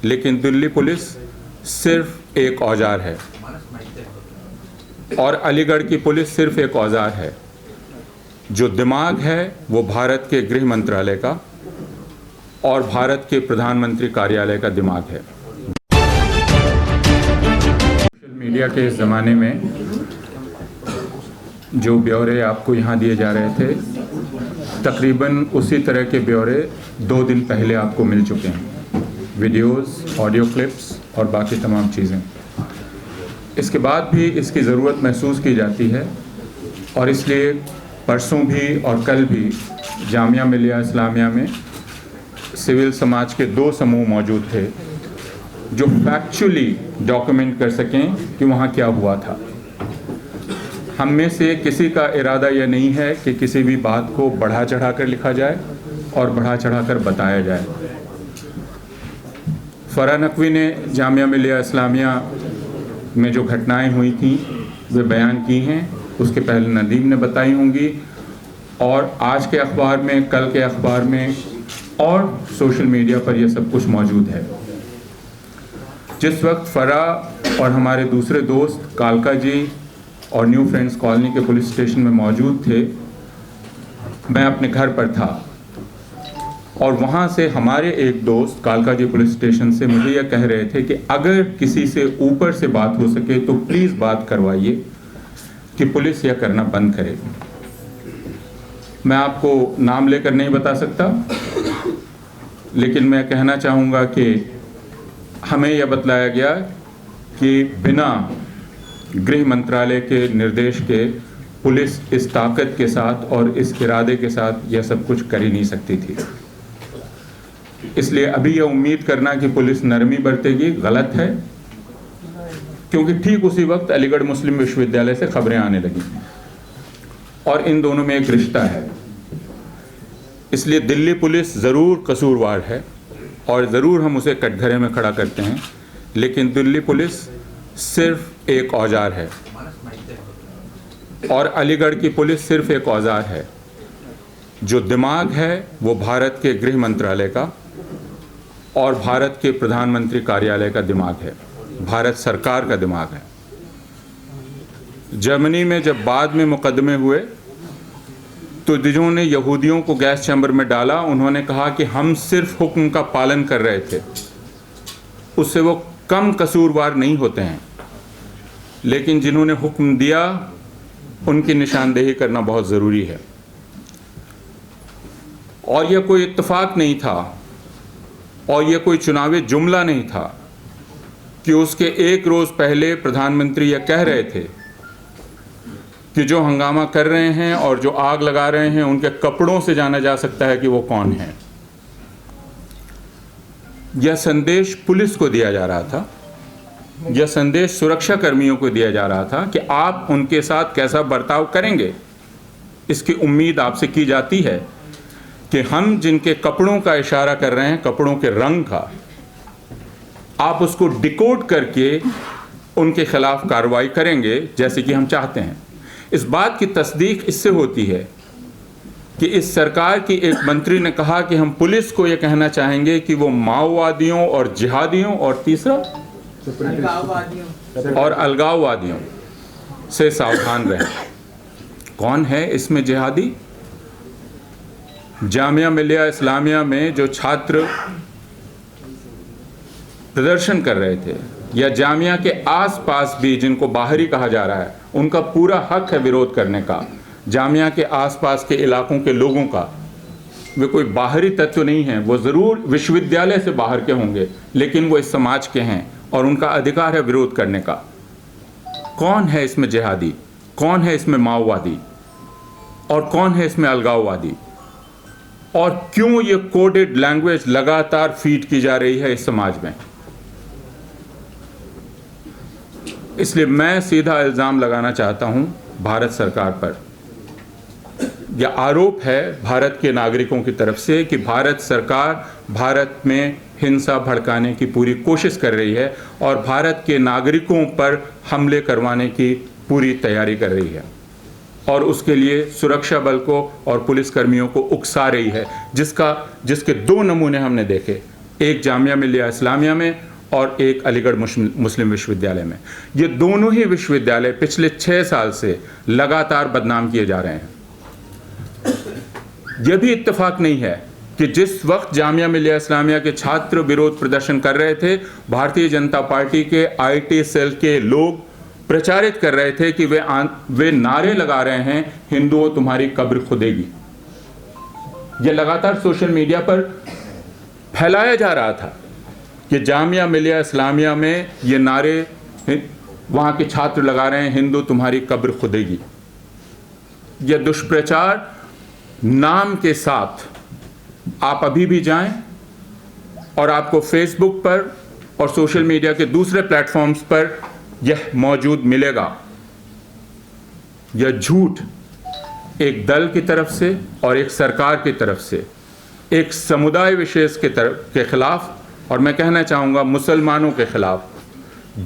लेकिन दिल्ली पुलिस सिर्फ एक औजार है और अलीगढ़ की पुलिस सिर्फ एक औजार है। जो दिमाग है वो भारत के गृह मंत्रालय का और भारत के प्रधानमंत्री कार्यालय का दिमाग है। सोशल मीडिया के इस ज़माने में जो ब्यौरे आपको यहाँ दिए जा रहे थे, तकरीबन उसी तरह के ब्यौरे 2 दिन पहले आपको मिल चुके हैं, वीडियोस, ऑडियो क्लिप्स और बाकी तमाम चीज़ें। इसके बाद भी इसकी ज़रूरत महसूस की जाती है और इसलिए परसों भी और कल भी जामिया मिलिया इस्लामिया में सिविल समाज के 2 समूह मौजूद थे जो फैक्चुअली डॉक्यूमेंट कर सकें कि वहाँ क्या हुआ था। हम में से किसी का इरादा यह नहीं है कि किसी भी बात को बढ़ा चढ़ा कर लिखा जाए और बढ़ा चढ़ा कर बताया जाए। फरहा नकवी ने जामिया मिलिया इस्लामिया में जो घटनाएं हुई थी वे बयान की हैं, उसके पहले नदीम ने बताई होंगी और आज के अखबार में, कल के अखबार में और सोशल मीडिया पर यह सब कुछ मौजूद है। जिस वक्त फरहा और हमारे दूसरे दोस्त कालका जी और न्यू फ्रेंड्स कॉलोनी के पुलिस स्टेशन में मौजूद थे, मैं अपने घर पर था और वहाँ से हमारे एक दोस्त कालका जी पुलिस स्टेशन से मुझे यह कह रहे थे कि अगर किसी से ऊपर से बात हो सके तो प्लीज़ बात करवाइए कि पुलिस यह करना बंद करे। मैं आपको नाम लेकर नहीं बता सकता, लेकिन मैं कहना चाहूँगा कि हमें यह बतलाया गया कि बिना गृह मंत्रालय के निर्देश के पुलिस इस ताकत के साथ और इस इरादे के साथ यह सब कुछ कर ही नहीं सकती थी। इसलिए अभी यह उम्मीद करना कि पुलिस नरमी बरतेगी गलत है, क्योंकि ठीक उसी वक्त अलीगढ़ मुस्लिम विश्वविद्यालय से खबरें आने लगी और इन दोनों में एक रिश्ता है। इसलिए दिल्ली पुलिस ज़रूर कसूरवार है और ज़रूर हम उसे कटघरे में खड़ा करते हैं, लेकिन दिल्ली पुलिस सिर्फ एक औजार है और अलीगढ़ की पुलिस सिर्फ एक औजार है। जो दिमाग है वो भारत के गृह मंत्रालय का और भारत के प्रधानमंत्री कार्यालय का दिमाग है, भारत सरकार का दिमाग है। जर्मनी में जब बाद में मुकदमे हुए तो जिन्होंने यहूदियों को गैस चैम्बर में डाला, उन्होंने कहा कि हम सिर्फ हुक्म का पालन कर रहे थे, उससे वो कम कसूरवार नहीं होते हैं। लेकिन जिन्होंने हुक्म दिया उनकी निशानदेही करना बहुत ज़रूरी है। और यह कोई इत्तेफाक नहीं था और यह कोई चुनावी जुमला नहीं था कि उसके एक रोज़ पहले प्रधानमंत्री यह कह रहे थे कि जो हंगामा कर रहे हैं और जो आग लगा रहे हैं उनके कपड़ों से जाना जा सकता है कि वो कौन है। यह संदेश पुलिस को दिया जा रहा था, यह संदेश सुरक्षा कर्मियों को दिया जा रहा था कि आप उनके साथ कैसा बर्ताव करेंगे। इसकी उम्मीद आपसे की जाती है कि हम जिनके कपड़ों का इशारा कर रहे हैं, कपड़ों के रंग का, आप उसको डिकोड करके उनके खिलाफ कार्रवाई करेंगे जैसे कि हम चाहते हैं। इस बात की तस्दीक इससे होती है कि इस सरकार की एक मंत्री ने कहा कि हम पुलिस को यह कहना चाहेंगे कि वो माओवादियों और जिहादियों और तीसरा और अलगाववादियों से सावधान रहें। कौन है इसमें जिहादी? जामिया मिलिया इस्लामिया में जो छात्र प्रदर्शन कर रहे थे या जामिया के आसपास भी जिनको बाहरी कहा जा रहा है, उनका पूरा हक है विरोध करने का। जामिया के आसपास के इलाकों के लोगों का, वे कोई बाहरी तत्व नहीं हैं, वो ज़रूर विश्वविद्यालय से बाहर के होंगे लेकिन वो इस समाज के हैं और उनका अधिकार है विरोध करने का। कौन है इसमें जिहादी, कौन है इसमें माओवादी और कौन है इसमें अलगाववादी? और क्यों ये कोडेड लैंग्वेज लगातार फीड की जा रही है इस समाज में? इसलिए मैं सीधा इल्ज़ाम लगाना चाहता हूं भारत सरकार पर। यह आरोप है भारत के नागरिकों की तरफ से कि भारत सरकार भारत में हिंसा भड़काने की पूरी कोशिश कर रही है और भारत के नागरिकों पर हमले करवाने की पूरी तैयारी कर रही है और उसके लिए सुरक्षा बल को और पुलिसकर्मियों को उकसा रही है, जिसके 2 नमूने हमने देखे। एक जामिया मिलिया इस्लामिया में और एक अलीगढ़ मुस्लिम विश्वविद्यालय में। ये दोनों ही विश्वविद्यालय पिछले 6 साल से लगातार बदनाम किए जा रहे हैं। यह भी इत्तेफाक नहीं है कि जिस वक्त जामिया मिलिया इस्लामिया के छात्र विरोध प्रदर्शन कर रहे थे, भारतीय जनता पार्टी के IT सेल के लोग प्रचारित कर रहे थे कि वे नारे लगा रहे हैं, हिंदुओं तुम्हारी कब्र खुदेगी। यह लगातार सोशल मीडिया पर फैलाया जा रहा था कि जामिया मिलिया इस्लामिया में ये नारे वहाँ के छात्र लगा रहे हैं, हिंदू तुम्हारी कब्र खुदेगी। यह दुष्प्रचार नाम के साथ आप अभी भी जाएं और आपको फेसबुक पर और सोशल मीडिया के दूसरे प्लेटफॉर्म्स पर यह मौजूद मिलेगा। यह झूठ एक दल की तरफ से और एक सरकार की तरफ से एक समुदाय विशेष के खिलाफ, और मैं कहना चाहूँगा मुसलमानों के खिलाफ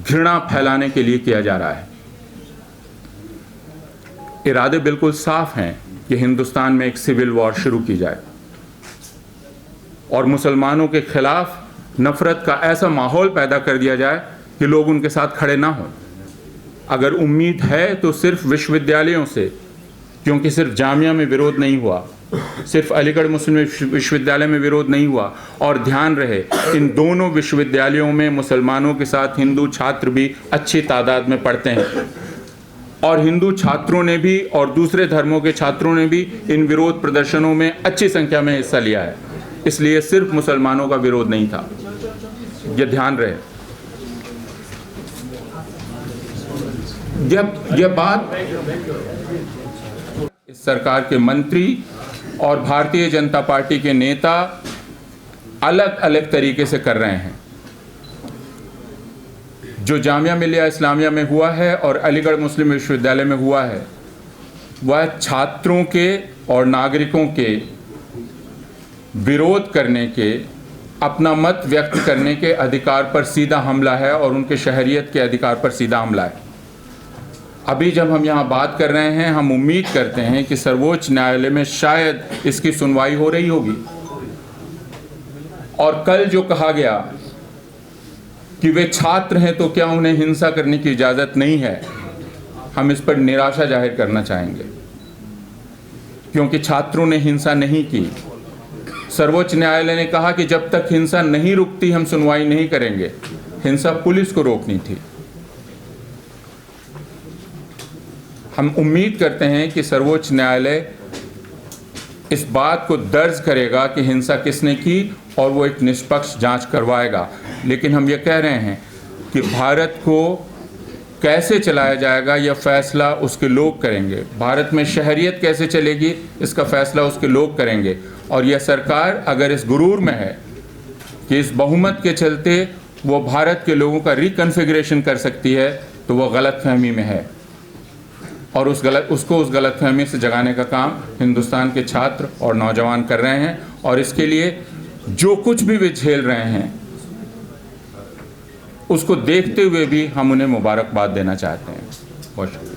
घृणा फैलाने के लिए किया जा रहा है। इरादे बिल्कुल साफ हैं कि हिंदुस्तान में एक सिविल वॉर शुरू की जाए और मुसलमानों के खिलाफ नफरत का ऐसा माहौल पैदा कर दिया जाए कि लोग उनके साथ खड़े ना हों। अगर उम्मीद है तो सिर्फ विश्वविद्यालयों से, क्योंकि सिर्फ जामिया में विरोध नहीं हुआ, सिर्फ अलीगढ़ मुस्लिम विश्वविद्यालय में विरोध नहीं हुआ, और ध्यान रहे इन दोनों विश्वविद्यालयों में मुसलमानों के साथ हिंदू छात्र भी अच्छी तादाद में पढ़ते हैं और हिंदू छात्रों ने भी और दूसरे धर्मों के छात्रों ने भी इन विरोध प्रदर्शनों में अच्छी संख्या में हिस्सा लिया है। इसलिए सिर्फ मुसलमानों का विरोध नहीं था, यह ध्यान रहे। यह बात इस सरकार के मंत्री और भारतीय जनता पार्टी के नेता अलग अलग तरीके से कर रहे हैं। जो जामिया मिलिया इस्लामिया में हुआ है और अलीगढ़ मुस्लिम विश्वविद्यालय में हुआ है, वह छात्रों के और नागरिकों के विरोध करने के, अपना मत व्यक्त करने के अधिकार पर सीधा हमला है और उनके शहरियत के अधिकार पर सीधा हमला है। अभी जब हम यहाँ बात कर रहे हैं, हम उम्मीद करते हैं कि सर्वोच्च न्यायालय में शायद इसकी सुनवाई हो रही होगी और कल जो कहा गया कि वे छात्र हैं तो क्या उन्हें हिंसा करने की इजाज़त नहीं है, हम इस पर निराशा जाहिर करना चाहेंगे, क्योंकि छात्रों ने हिंसा नहीं की। सर्वोच्च न्यायालय ने कहा कि जब तक हिंसा नहीं रुकती हम सुनवाई नहीं करेंगे। हिंसा पुलिस को रोकनी थी। हम उम्मीद करते हैं कि सर्वोच्च न्यायालय इस बात को दर्ज करेगा कि हिंसा किसने की और वो एक निष्पक्ष जांच करवाएगा। लेकिन हम ये कह रहे हैं कि भारत को कैसे चलाया जाएगा यह फैसला उसके लोग करेंगे। भारत में शहरियत कैसे चलेगी इसका फैसला उसके लोग करेंगे। और यह सरकार अगर इस गुरूर में है कि इस बहुमत के चलते वो भारत के लोगों का रिकन्फिगरेशन कर सकती है, तो वह गलतफहमी में है और उसको उस गलतफहमी से जगाने का काम हिंदुस्तान के छात्र और नौजवान कर रहे हैं। और इसके लिए जो कुछ भी वे झेल रहे हैं उसको देखते हुए भी हम उन्हें मुबारकबाद देना चाहते हैं। बहुत शुक्रिया।